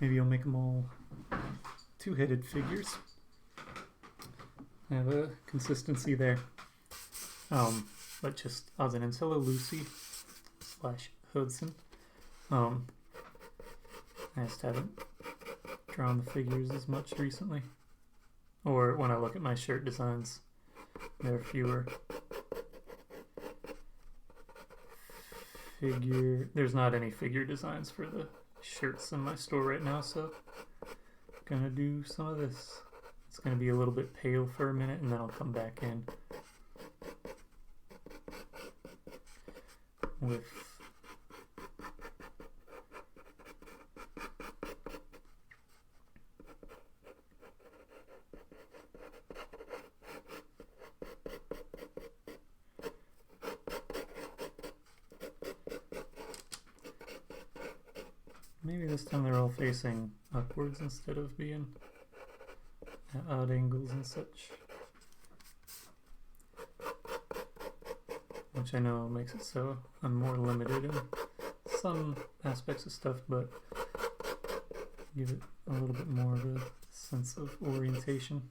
Maybe you'll make them all two-headed figures. I have a consistency there. But just odds and ends. Hello, Lucy / Hudson. I just haven't drawn the figures as much recently. Or when I look at my shirt designs, there are fewer. There's not any figure designs for the shirts in my store right now, so I'm gonna do some of this. It's gonna be a little bit pale for a minute, and then I'll come back in with maybe this time they're all facing upwards instead of being at odd angles and such, which I know makes it so I'm more limited in some aspects of stuff, but give it a little bit more of a sense of orientation.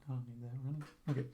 I don't need that running. Okay.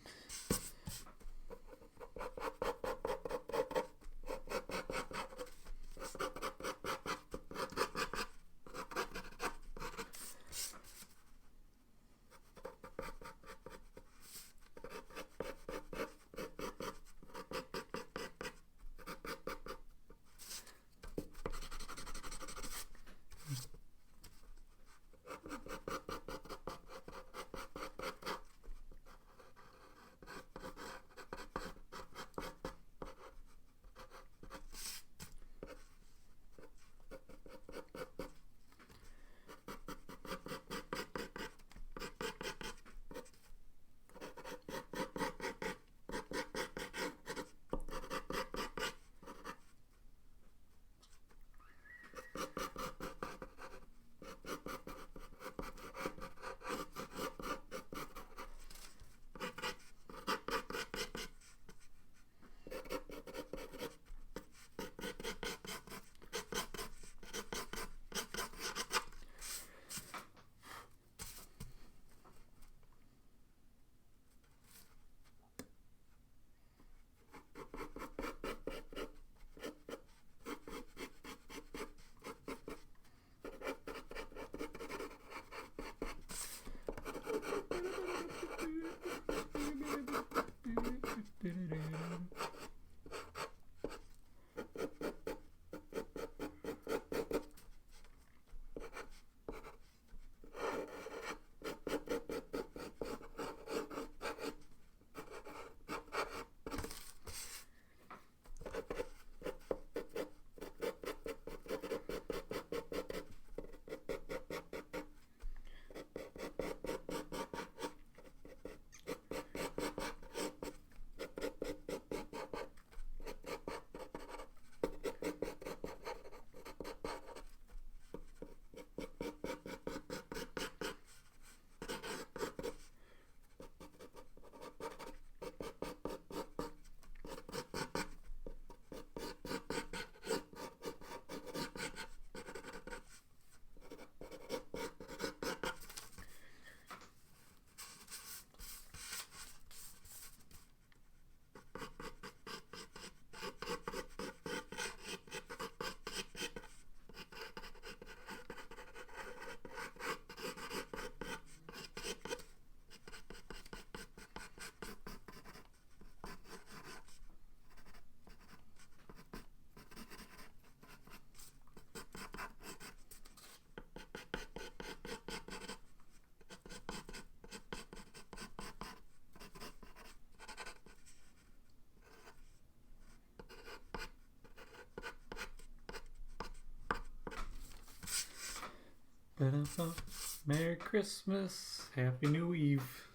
Merry Christmas, Happy New Eve.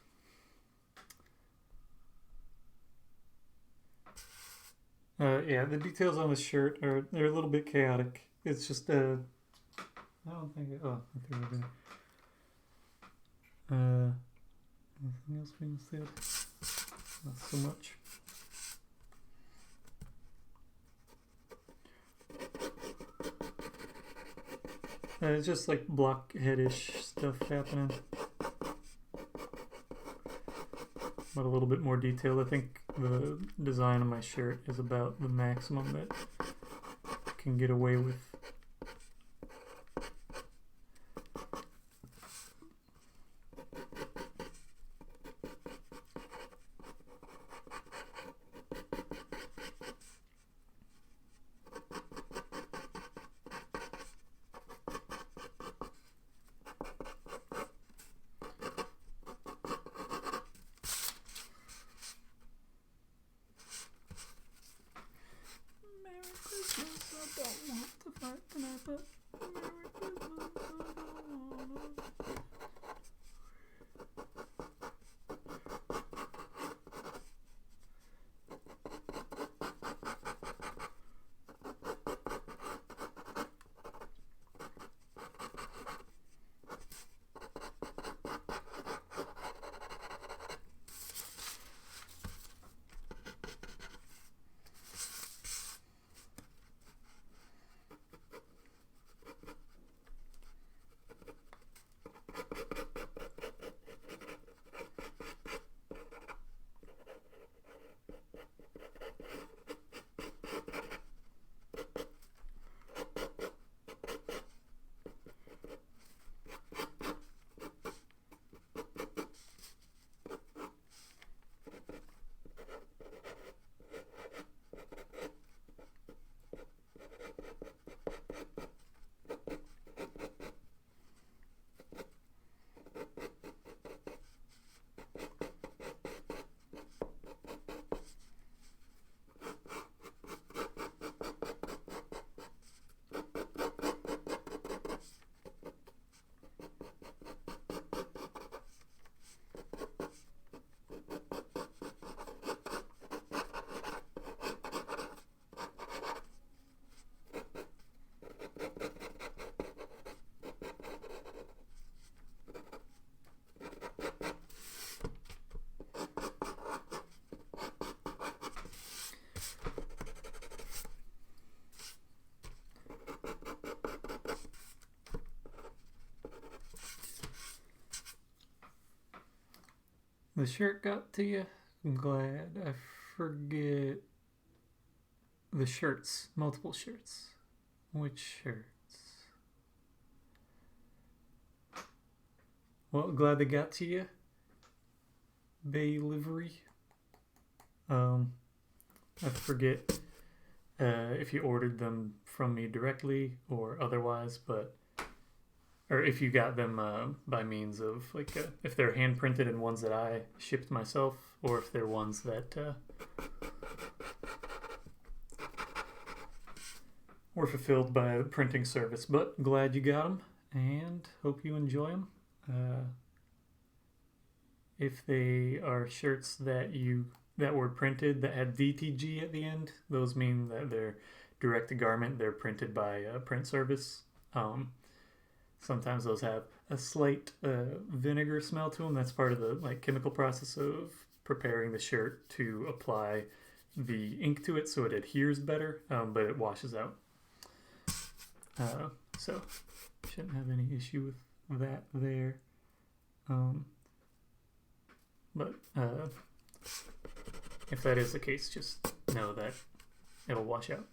Yeah, the details on the shirt they're a little bit chaotic. It's just I don't think I think we're gonna anything else being said? Not so much. It's just like blockhead-ish stuff happening. But a little bit more detailed. I think the design of my shirt is about the maximum that I can get away with. The shirt got to you? I'm glad. I forget the shirts. Multiple shirts. Which shirts? Well, glad they got to you. Bay livery. I forget if you ordered them from me directly or otherwise, or if you got them by means of if they're hand printed and ones that I shipped myself, or if they're ones that were fulfilled by a printing service. But glad you got them, and hope you enjoy them. If they are shirts that were printed that had DTG at the end, those mean that they're direct to garment. They're printed by a print service. Sometimes those have a slight vinegar smell to them. That's part of the chemical process of preparing the shirt to apply the ink to it so it adheres better, but it washes out. So shouldn't have any issue with that there. But if that is the case, just know that it'll wash out.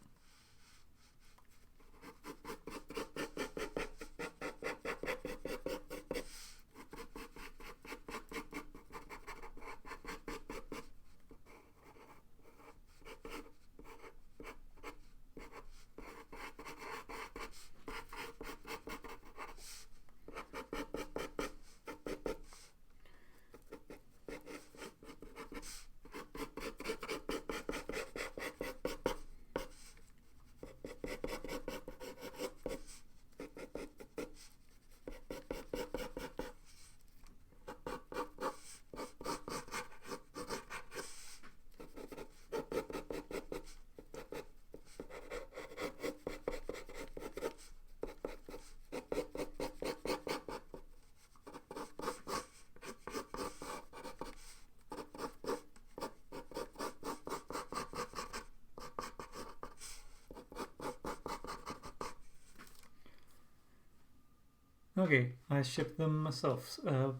Okay, I shipped them myself. Would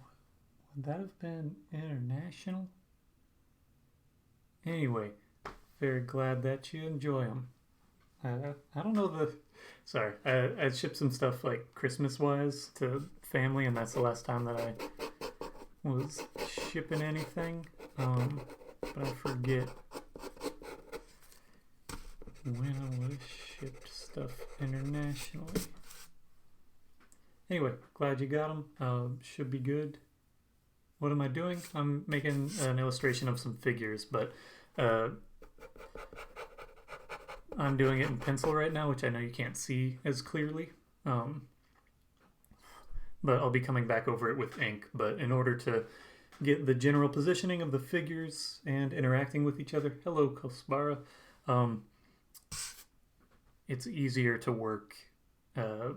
that have been international? Anyway, very glad that you enjoy them. I don't know the. Sorry, I shipped some stuff like Christmas wise to family, and that's the last time that I was shipping anything. But I forget when I would have shipped stuff internationally. Anyway, glad you got them. Should be good. What am I doing? I'm making an illustration of some figures, but I'm doing it in pencil right now, which I know you can't see as clearly. But I'll be coming back over it with ink. But in order to get the general positioning of the figures and interacting with each other, hello, Kosbara, it's easier to work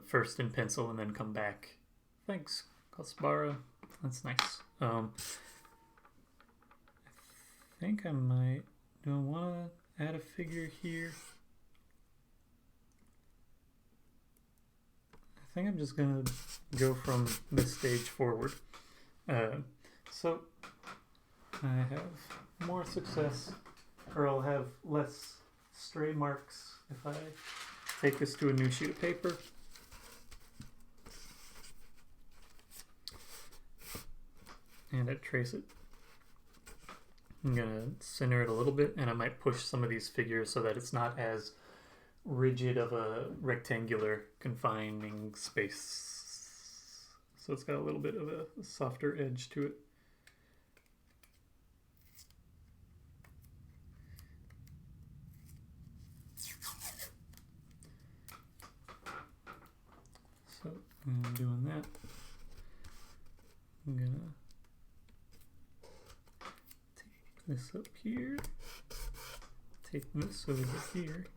first in pencil and then come back. Thanks, Kosbara. That's nice. I think I might. Do I want to add a figure here? I think I'm just gonna go from this stage forward. So I have more success, or I'll have less stray marks if I take this to a new sheet of paper. And I trace it. I'm gonna center it a little bit, and I might push some of these figures so that it's not as rigid of a rectangular confining space. So it's got a little bit of a softer edge to it. So I'm doing that. I'm gonna take this up here, take this over here.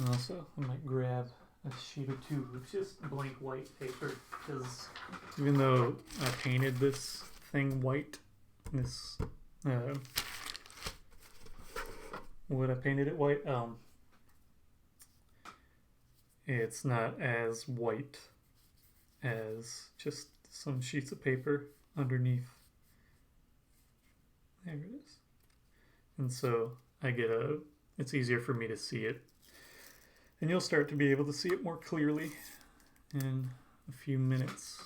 Also, I might grab a sheet or two of just blank white paper, because even though I painted this thing white, this wood I painted it white, it's not as white as just some sheets of paper underneath. There it is. And so I get it's easier for me to see it. And you'll start to be able to see it more clearly in a few minutes,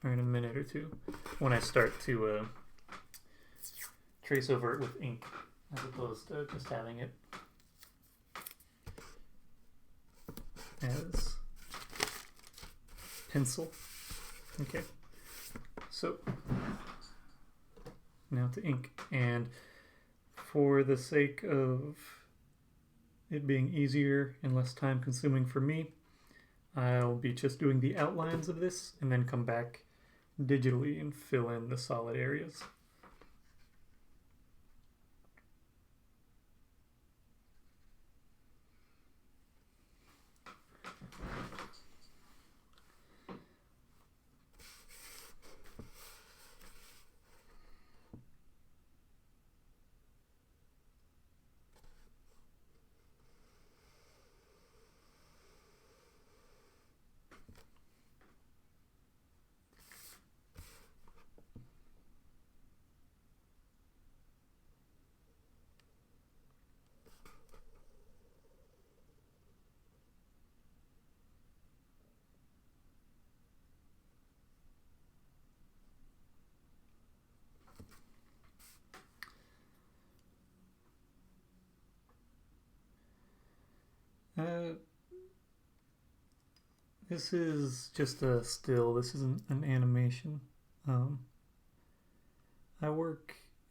or in a minute or two, when I start to trace over it with ink, as opposed to just having it as pencil. Okay, so now to ink, and for the sake of it being easier and less time consuming for me, I'll be just doing the outlines of this and then come back digitally and fill in the solid areas. This is just a still. This isn't an animation.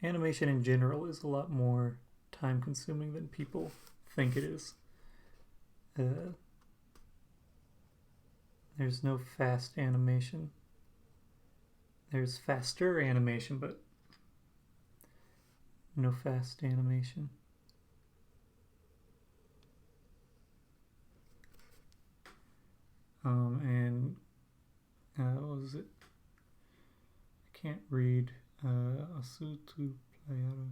Animation in general is a lot more time consuming than people think it is. There's no fast animation. There's faster animation, but no fast animation. And what was it? I can't read. Asutu Playero.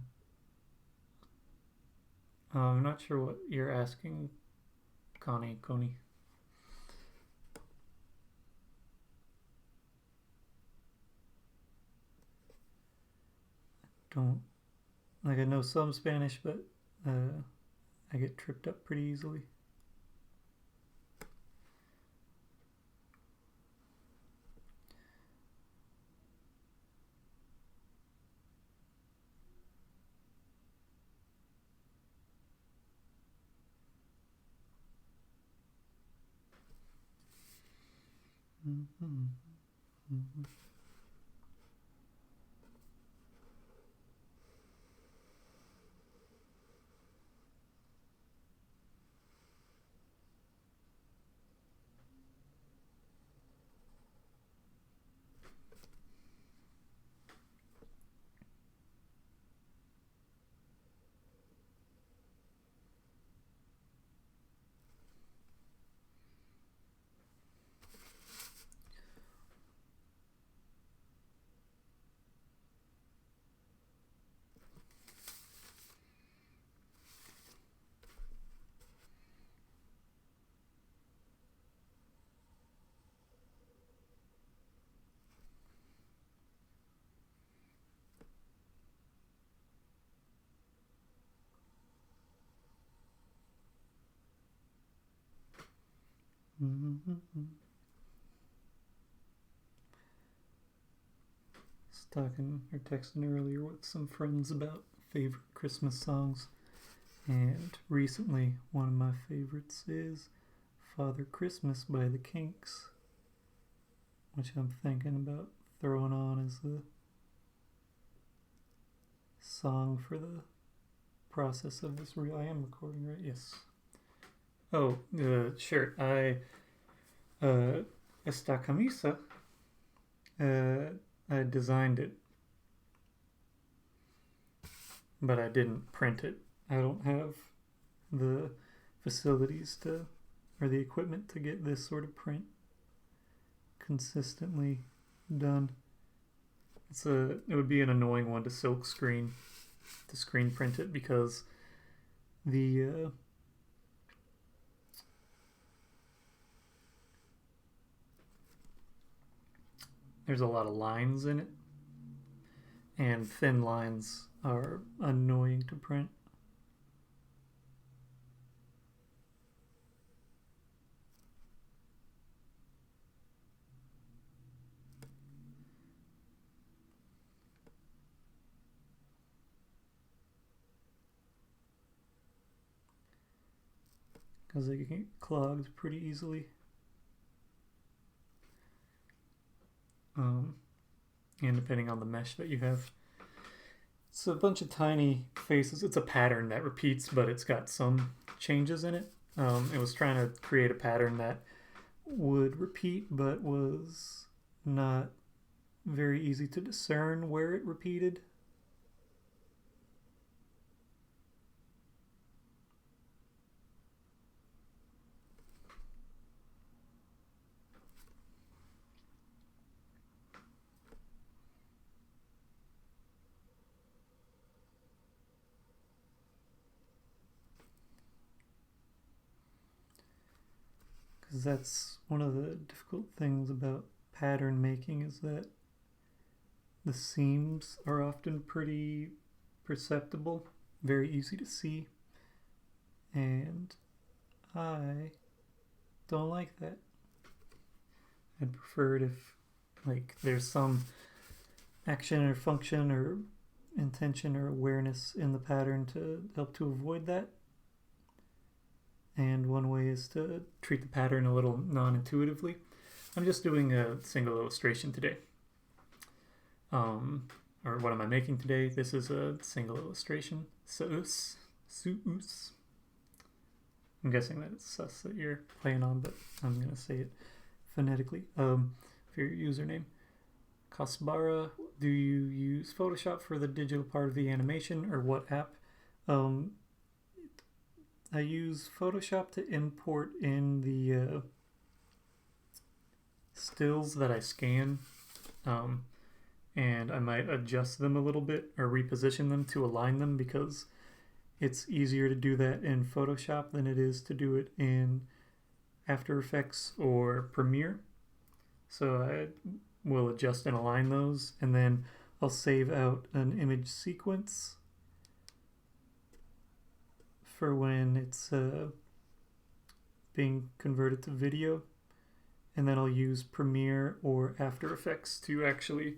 I'm not sure what you're asking, Connie. don't like. I know some Spanish, but I get tripped up pretty easily. Mm-hmm. Mm-hmm. Mm-hmm. I was talking or texting earlier with some friends about favorite Christmas songs, and recently one of my favorites is Father Christmas by the Kinks, which I'm thinking about throwing on as the song for the process of this I am recording, right? Yes. Oh, sure. Esta camisa, I designed it, but I didn't print it. I don't have the facilities to, or the equipment to get this sort of print consistently done. It would be an annoying one to silk screen, to screen print it, because the there's a lot of lines in it, and thin lines are annoying to print. Because they get clogged pretty easily. And depending on the mesh that you have. It's a bunch of tiny faces. It's a pattern that repeats, but it's got some changes in it. It was trying to create a pattern that would repeat, but was not very easy to discern where it repeated. Because that's one of the difficult things about pattern making, is that the seams are often pretty perceptible, very easy to see, and I don't like that. I'd prefer it if, like, there's some action or function or intention or awareness in the pattern to help to avoid that. And one way is to treat the pattern a little non-intuitively. I'm just doing a single illustration today. Or what am I making today? This is a single illustration. Suus. I'm guessing that it's sus that you're playing on, but I'm going to say it phonetically for your username. Kasbara, do you use Photoshop for the digital part of the animation, or what app? I use Photoshop to import in the stills that I scan, and I might adjust them a little bit or reposition them to align them, because it's easier to do that in Photoshop than it is to do it in After Effects or Premiere. So I will adjust and align those, and then I'll save out an image sequence for when it's being converted to video, and then I'll use Premiere or After Effects to actually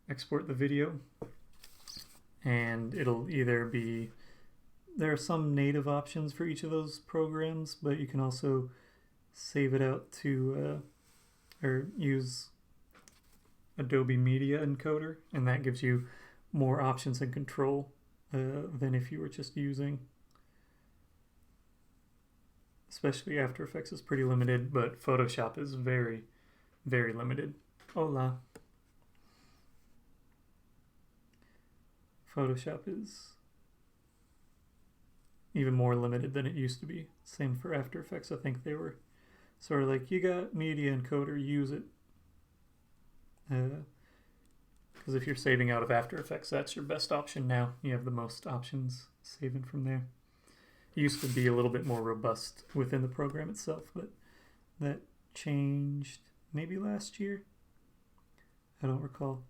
export the video. And it'll either be, there are some native options for each of those programs, but you can also save it out to or use Adobe Media Encoder, and that gives you more options and control than if you were just using, especially After Effects is pretty limited, but Photoshop is very, very limited. Hola. Photoshop is even more limited than it used to be. Same for After Effects. I think they were sort of like, you got Media Encoder, use it. Because if you're saving out of After Effects, that's your best option now. You have the most options saving from there. It used to be a little bit more robust within the program itself, but that changed maybe last year. I don't recall.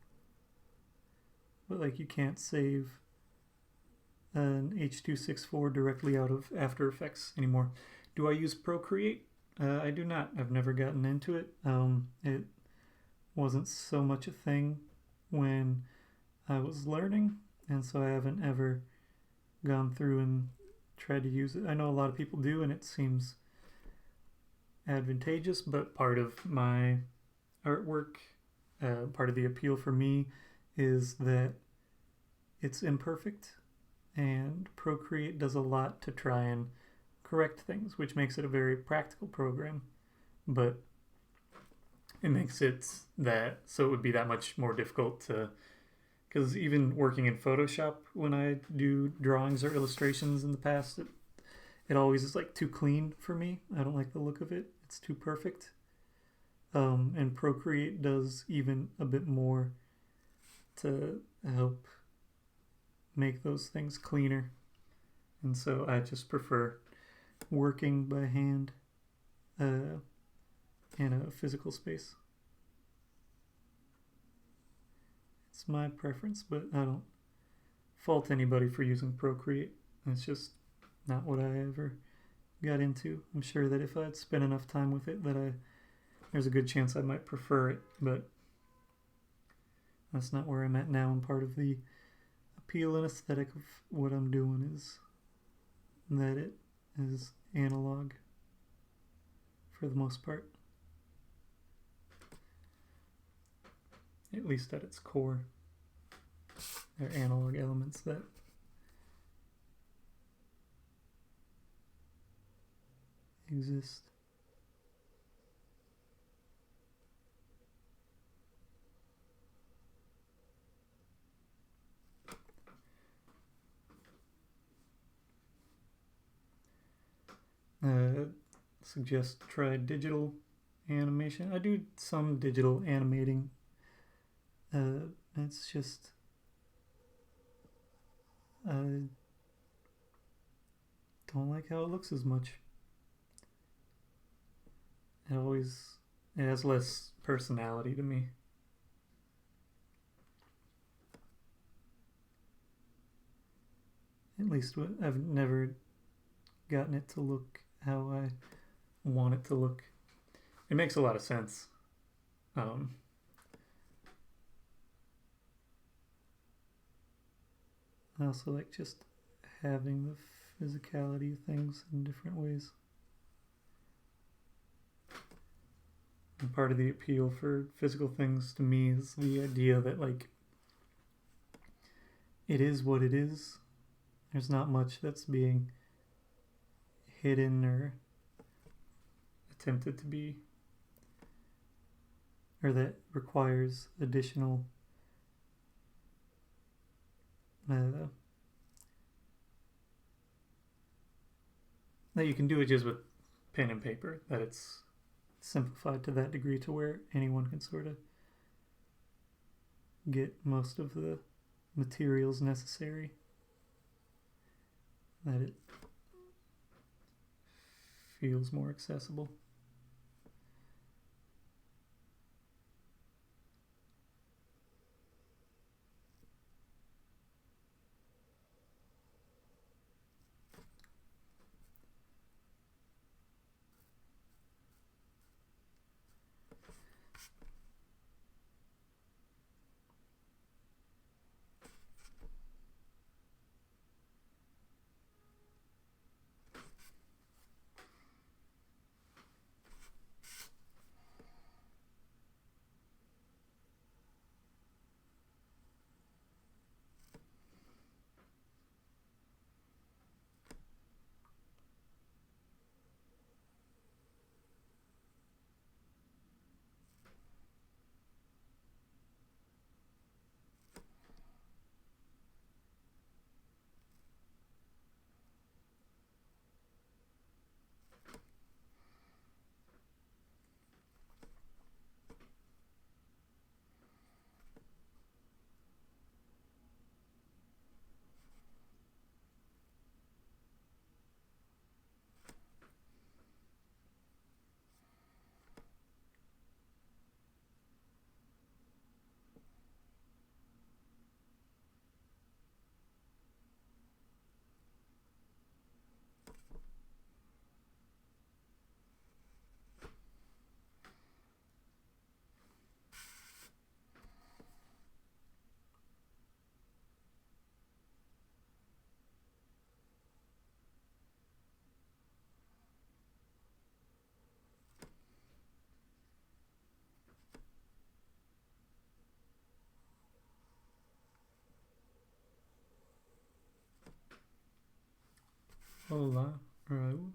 But like, you can't save an H.264 directly out of After Effects anymore. Do I use Procreate? I do not. I've never gotten into it. It wasn't so much a thing when I was learning, and so I haven't ever gone through and tried to use it. I know a lot of people do, and it seems advantageous, but part of my artwork, part of the appeal for me is that it's imperfect, and Procreate does a lot to try and correct things, which makes it a very practical program, but it makes it that so it would be that much more difficult to, because even working in Photoshop when I do drawings or illustrations in the past, it always is like too clean for me. I don't like the look of it. It's too perfect. And Procreate does even a bit more to help make those things cleaner. And so I just prefer working by hand in a physical space. It's my preference, but I don't fault anybody for using Procreate. It's just not what I ever got into. I'm sure that if I'd spent enough time with it, that there's a good chance I might prefer it, but that's not where I'm at now. And part of the appeal and aesthetic of what I'm doing is that it is analog for the most part, at least at its core. There are analog elements that exist. Suggest try digital animation. I do some digital animating. It's just I don't like how it looks as much. It has less personality to me. At least I've never gotten it to look how I want it to look. It makes a lot of sense. I also like just having the physicality of things in different ways. And part of the appeal for physical things to me is the idea that, like, it is what it is. There's not much that's being hidden or attempted to be, or that requires additional that you can do it just with pen and paper, that it's simplified to that degree to where anyone can sort of get most of the materials necessary, that it feels more accessible. Olá, Raul.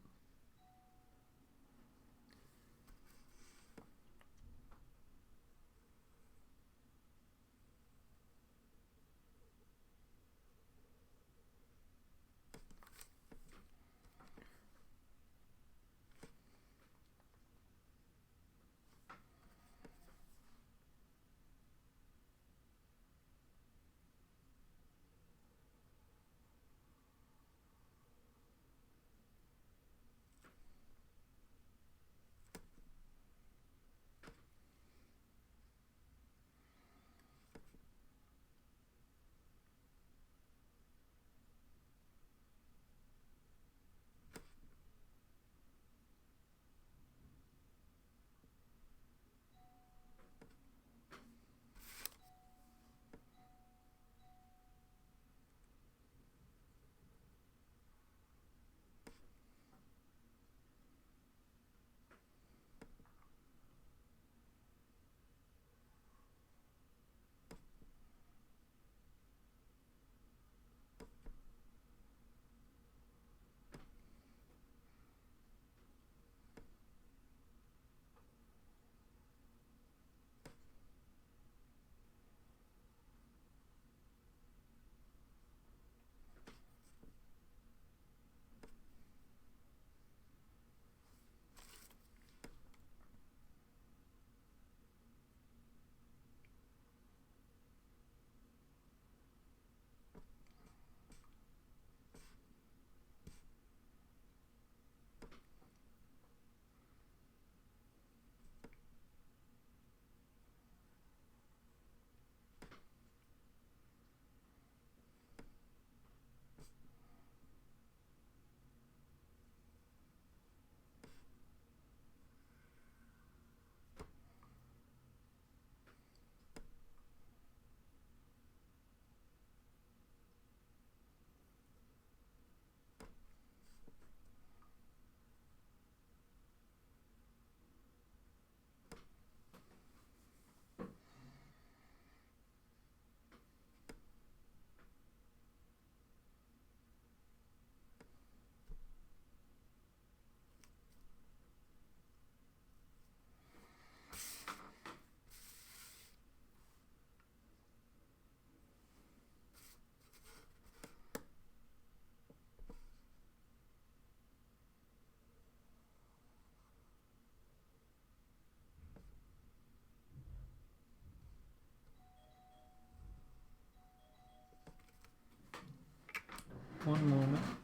One moment.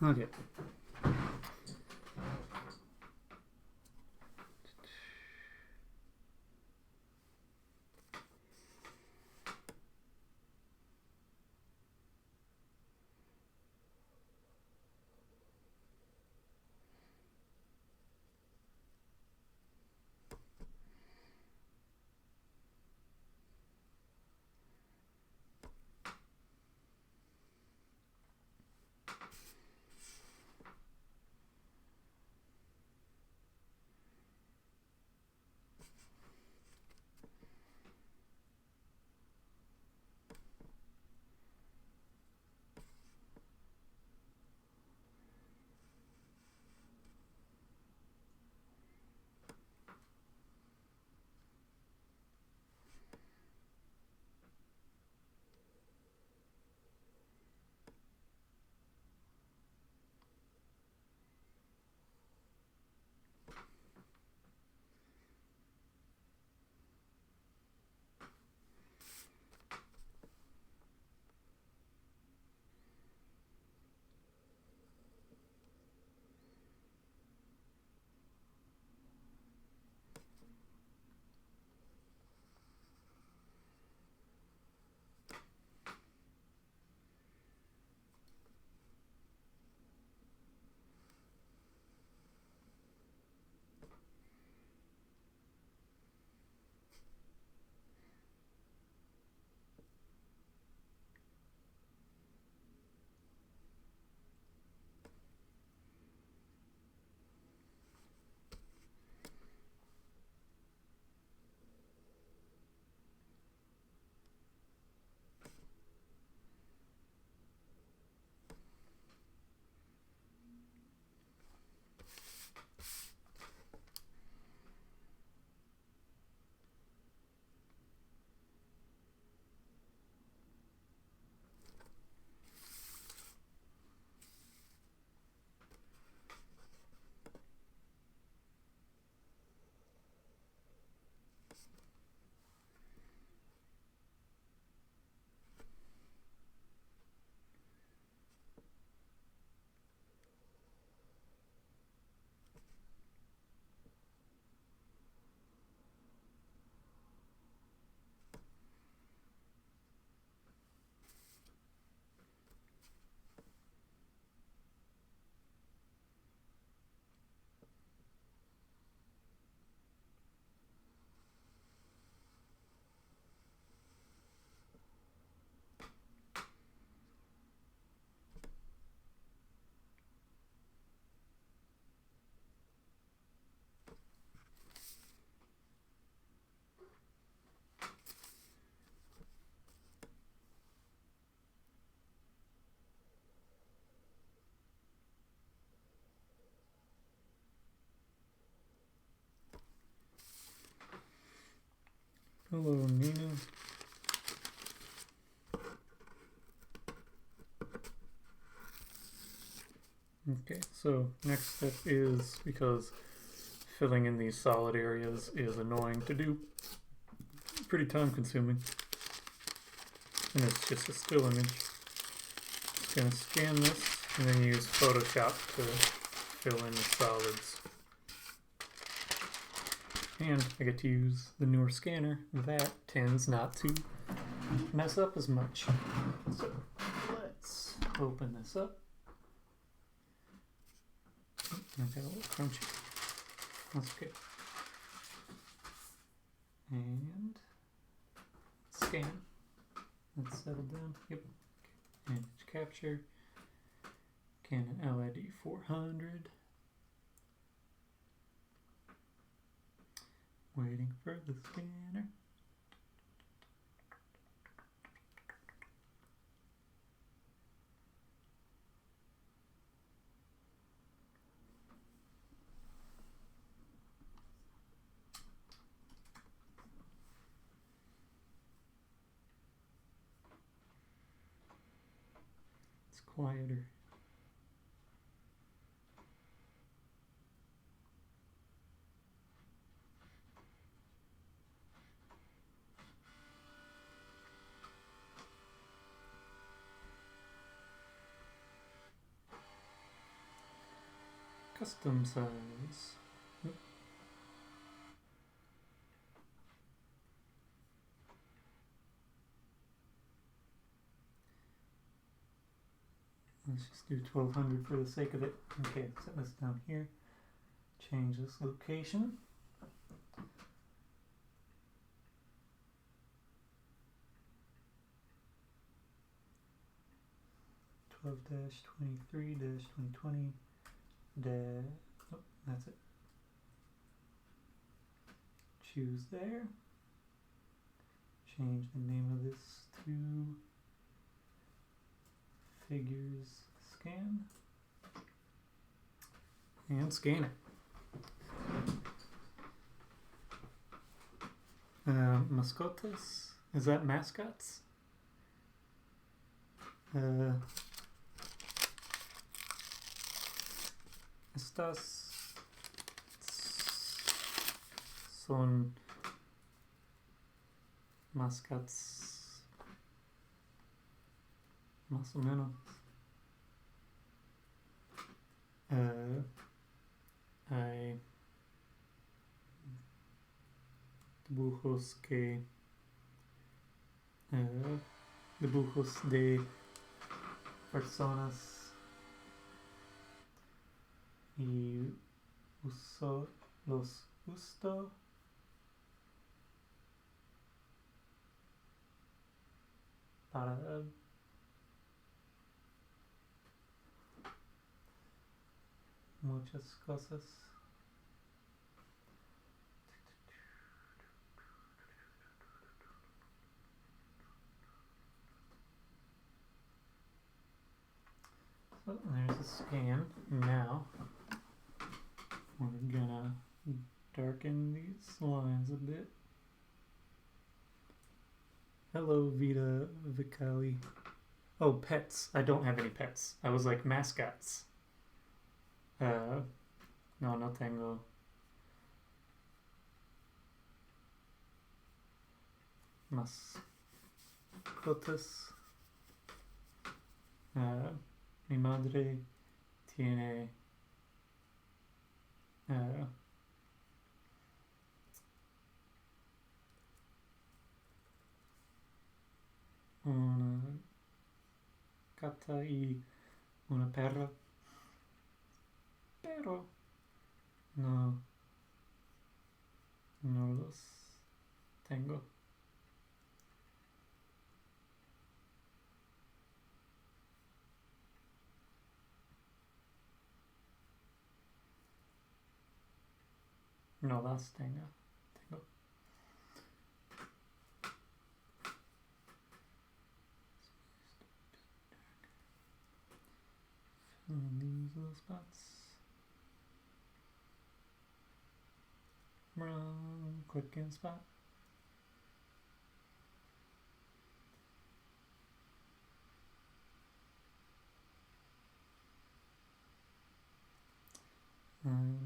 Okay. Hello, Nina. Okay, so next step is, because filling in these solid areas is annoying to do, pretty time consuming, and it's just a still image. Just gonna scan this and then use Photoshop to fill in the solids. And I get to use the newer scanner that tends not to mess up as much. So let's open this up. I got a little crunchy. That's okay. And scan. Let's settle down. Yep. Image capture. Canon LID 400. Waiting for the scanner. It's quieter. Custom size. Yep. Let's just do 1200 for the sake of it. Okay, set this down here. Change this location. -23-2020 oh, that's it. Choose there. Change the name of this to Figures Scan. And scan it. Mascotas? Is that mascots? Estas son mascots más o menos. Hay dibujos que dibujos de personas y los uso para muchas cosas. So there's a scan. Now we're gonna darken these lines a bit. Hello, Vita Vicali. Oh, pets. I don't have any pets. I was like, mascots. No, no tengo. Mascotas. Mi madre tiene una gata y una perra, pero no los tengo. No las tengo. These little spots. Wrong. Click in spot.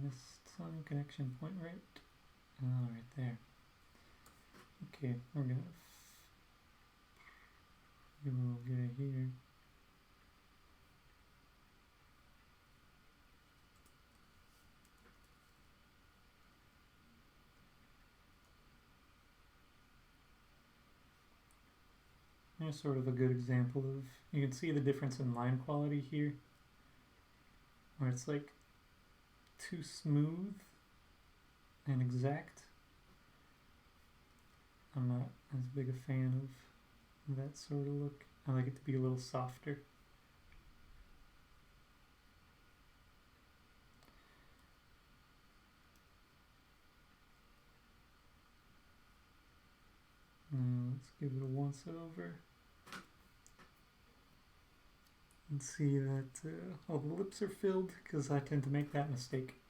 missed some connection point, right? Oh, right there. Okay, we're gonna do a little guy here. Here's sort of a good example of, you can see the difference in line quality here, where it's like too smooth and exact. I'm not as big a fan of that sort of look. I like it to be a little softer. Now let's give it a once over and see that all the lips are filled, because I tend to make that mistake.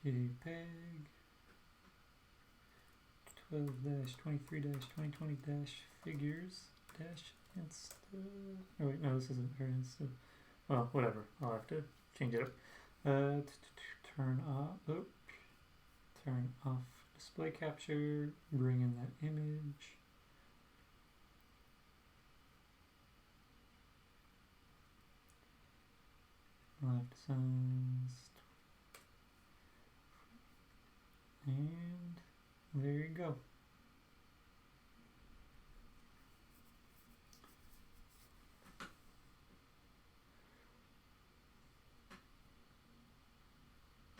JPEG 12-23-2020-figures insta. Oh wait, no, this isn't her insta. Well, whatever. I'll have to change it up. Turn off display capture. Bring in that image. Left size. And there you go.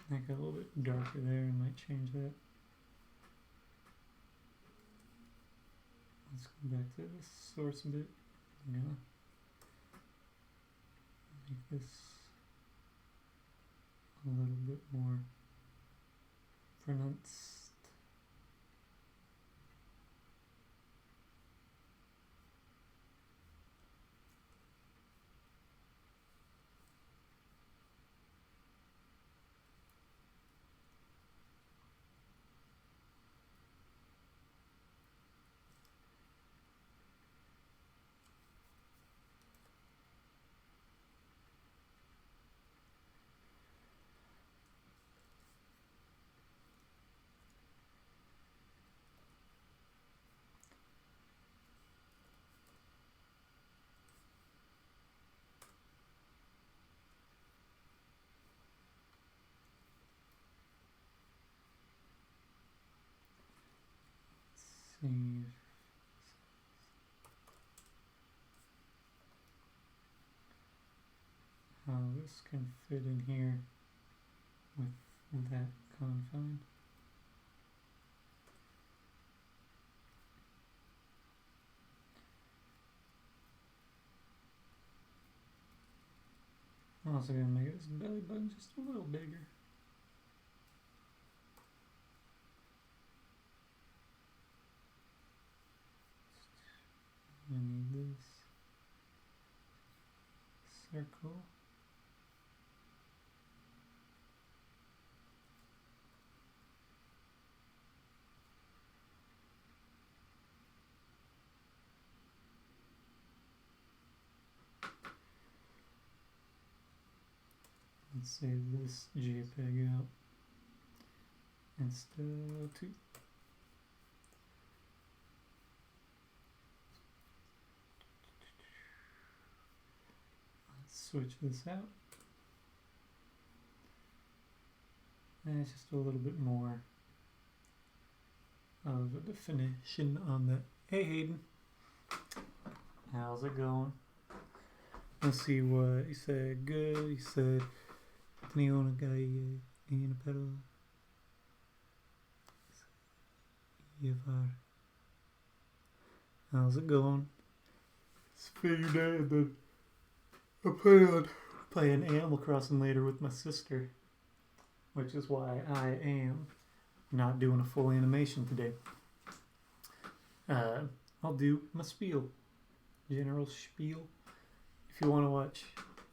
Make it a little bit darker there. I might change that. Let's go back to the source a bit. I'm gonna make this a little bit more pronounced. See how this can fit in here with that confine. I'm also going to make this belly button just a little bigger. I need this circle. Let's save this JPEG out. Insta2. Let's switch this out. And it's just a little bit more of a definition on the. Hey Hayden, how's it going? Let's see what he said. Good. He said, "Tenía una calle pero llevar." How's it going? It's figured out that I plan on playing Animal Crossing later with my sister, which is why I am not doing a full animation today. I'll do my spiel, general spiel. if you want to watch,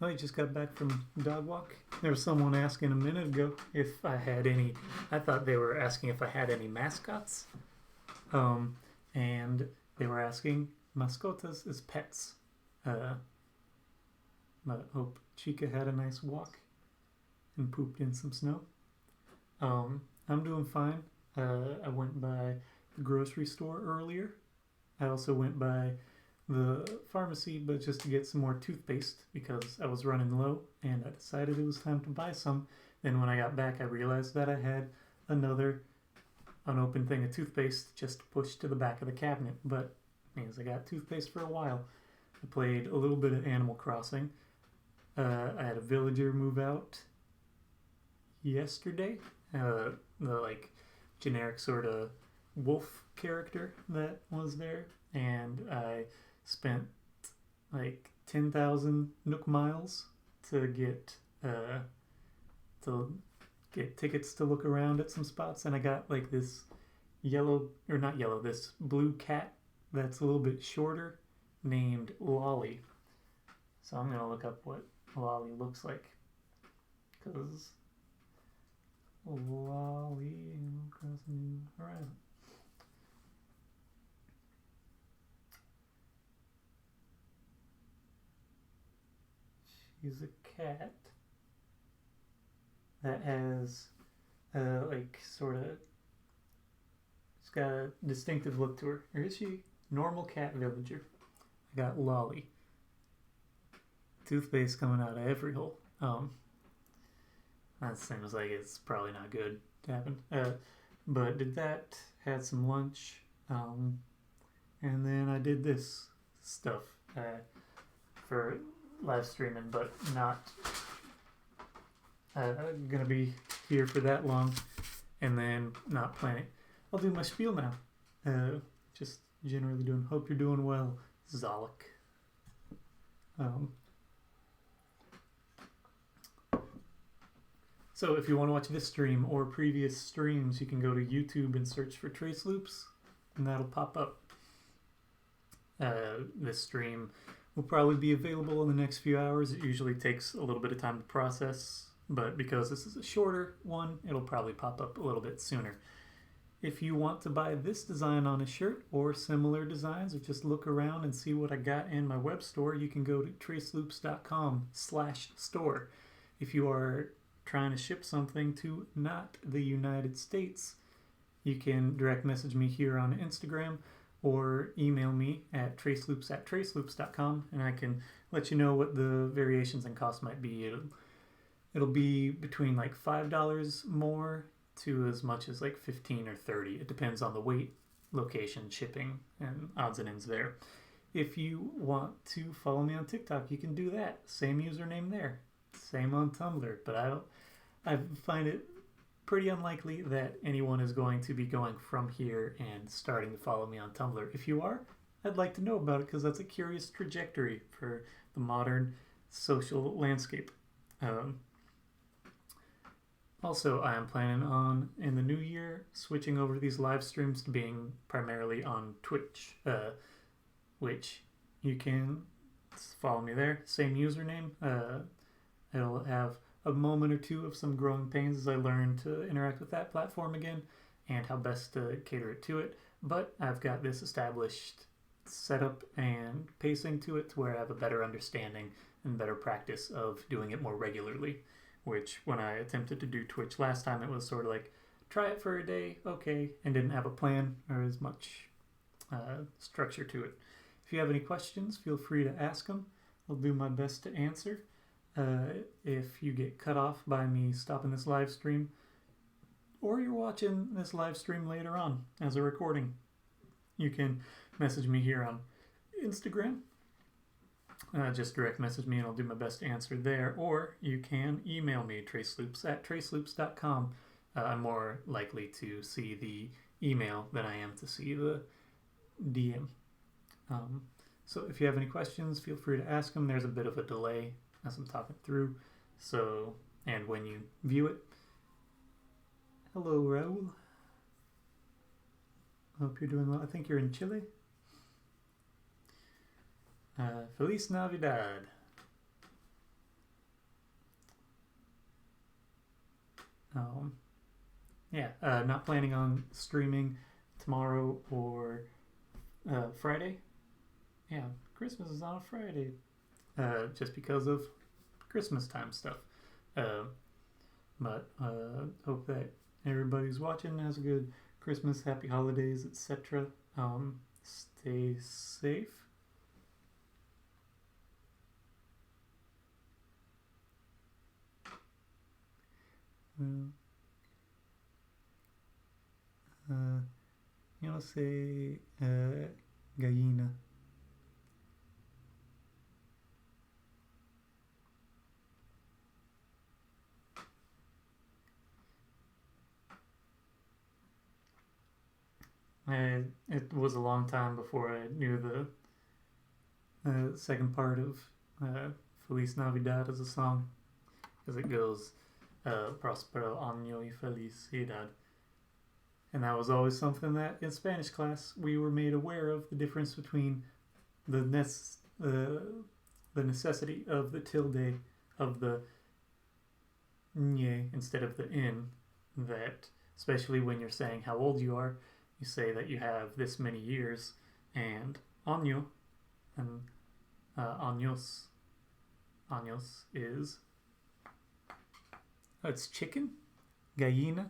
I just got back from dog walk. There was someone asking a minute ago if I had any. I thought they were asking if I had any mascots, and they were asking mascotas as pets. I hope Chica had a nice walk and pooped in some snow. I'm doing fine. I went by the grocery store earlier. I also went by the pharmacy, but just to get some more toothpaste because I was running low and I decided it was time to buy some. Then when I got back, I realized that I had another unopened thing of toothpaste just pushed to the back of the cabinet, but means I got toothpaste for a while. I played a little bit of Animal Crossing. I had a villager move out yesterday. The like generic sort of wolf character that was there, and I spent like 10,000 Nook miles to get tickets to look around at some spots, and I got like this this blue cat that's a little bit shorter named Lolly. So I'm gonna look up what Lolly looks like, because Lolly across the new horizon. She's a cat that has like sort of, it's got a distinctive look to her. Or is she normal cat villager? I got Lolly. Toothpaste coming out of every hole. That seems like it's probably not good to happen. But did that, had some lunch, and then I did this stuff for live streaming, but not gonna be here for that long, and then not planning. I'll do my spiel now. Just generally doing. Hope you're doing well, Zolok. So if you want to watch this stream or previous streams, you can go to YouTube and search for TraceLoops, and that'll pop up. This stream will probably be available in the next few hours. It usually takes a little bit of time to process, but because this is a shorter one, it'll probably pop up a little bit sooner. If you want to buy this design on a shirt or similar designs, or just look around and see what I got in my web store, you can go to traceloops.com/store. If you are trying to ship something to not the United States, you can direct message me here on Instagram or email me at traceloops@traceloops.com, and I can let you know what the variations in cost might be. It'll be between like $5 more to as much as like 15 or 30. It depends on the weight, location, shipping, and odds and ends there. If you want to follow me on TikTok, you can do that. Same username there. Same on Tumblr, but I find it pretty unlikely that anyone is going to be going from here and starting to follow me on Tumblr. If you are, I'd like to know about it, because that's a curious trajectory for the modern social landscape. Also, I am planning on, in the new year, switching over these live streams to being primarily on Twitch, which you can follow me there. Same username. It'll have a moment or two of some growing pains as I learn to interact with that platform again and how best to cater it to it. But I've got this established setup and pacing to it to where I have a better understanding and better practice of doing it more regularly. Which, when I attempted to do Twitch last time, it was sort of like, try it for a day, okay, and didn't have a plan or as much structure to it. If you have any questions, feel free to ask them. I'll do my best to answer. If you get cut off by me stopping this live stream, or you're watching this live stream later on as a recording, you can message me here on Instagram. Just direct message me and I'll do my best to answer there, or you can email me, traceloops@traceloops.com. I'm more likely to see the email than I am to see the DM. So if you have any questions, feel free to ask them. There's a bit of a delay as I'm talking through, so, and when you view it. Hello, Raul. Hope you're doing well. I think you're in Chile. Feliz Navidad. Yeah, not planning on streaming tomorrow or Friday. Yeah, Christmas is on a Friday. Just because of Christmas time stuff. Uh, but hope that everybody's watching has a good Christmas, happy holidays, etc. Stay safe. Eu sei gallina. It was a long time before I knew the second part of Feliz Navidad as a song, because it goes Prospero año y felicidad. And that was always something that in Spanish class we were made aware of, the difference between the necessity of the tilde of the nye instead of the in, that especially when you're saying how old you are, you say that you have this many years, and año and años is it's chicken, gallina.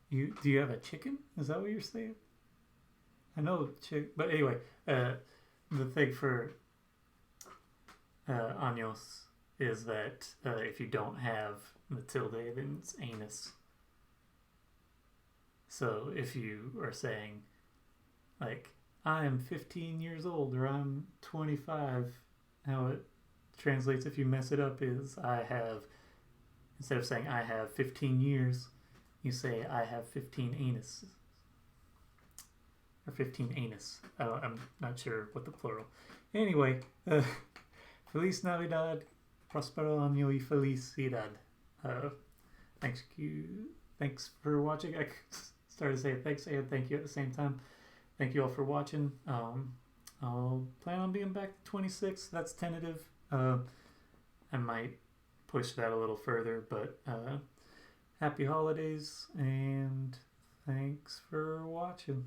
Do you have a chicken? Is that what you're saying? I know but anyway, the thing for años is that if you don't have the tilde, then it's anus. So if you are saying, like, I am 15 years old or I'm 25, how it translates if you mess it up is I have, instead of saying I have 15 years, you say I have 15 anus. Or 15 anus. I'm not sure what the plural. Anyway, Feliz Navidad, Prospero año y felicidad. Thanks for watching. I started to say thanks and thank you at the same time. Thank you all for watching. I'll plan on being back the 26th. That's tentative. I might push that a little further, but happy holidays and thanks for watching.